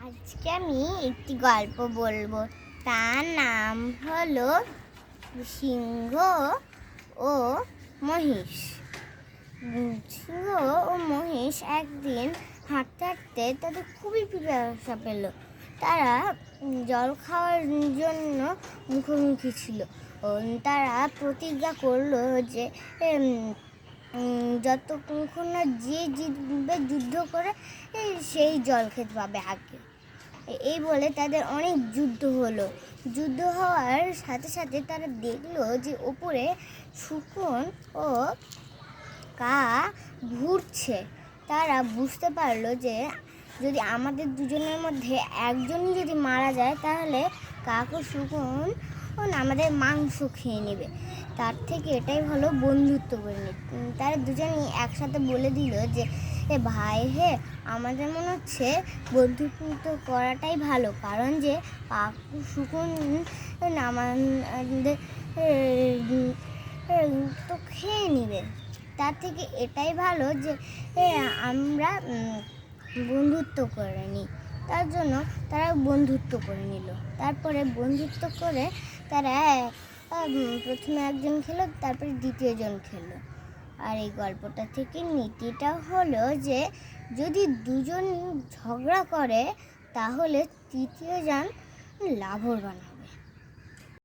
আজকে আমি একটি গল্প বলবো। তার নাম হলো সিংহ ও মহিষ। সিংহ ও মহিষ একদিন হাঁটতে হাঁটতে তাদের খুবই পিপাসা পেল। তারা জল খাওয়ার জন্য মুখোমুখি ছিল। তারা প্রতিজ্ঞা করলো যে যতক্ষণ না যে জিতবে যুদ্ধ করে সেই জল খেতে পাবে আগে। এই বলে তাদের অনেক যুদ্ধ হলো। যুদ্ধ হওয়ার সাথে সাথে তারা দেখলো যে ওপরে শকুন ও কাক ঘুরছে। তারা বুঝতে পারলো যে যদি আমাদের দুজনের মধ্যে একজনই যদি মারা যায় তাহলে কাক ও শকুন আমাদের মাংস খেয়ে নেবে। তার থেকে এটাই ভালো বন্ধুত্ব করে নি। তারা দুজনেই একসাথে বলে দিল যে ভাই হে, আমাদের মনে হচ্ছে বন্ধুত্ব করাটাই ভালো, কারণ যে কাক ও শকুন আমাদের তো খেয়ে নেবে। তার থেকে এটাই ভালো যে আমরা বন্ধুত্ব করে নিই। তার জন্য তারা বন্ধুত্ব করে নিল। তারপরে বন্ধুত্ব করে তারা প্রথমে একজন খেলো, তারপরে দ্বিতীয়জন খেলো। আর এই গল্পটা থেকে নীতিটা হলো যে যদি দুজন ঝগড়া করে তাহলে তৃতীয়জন লাভবান হবে।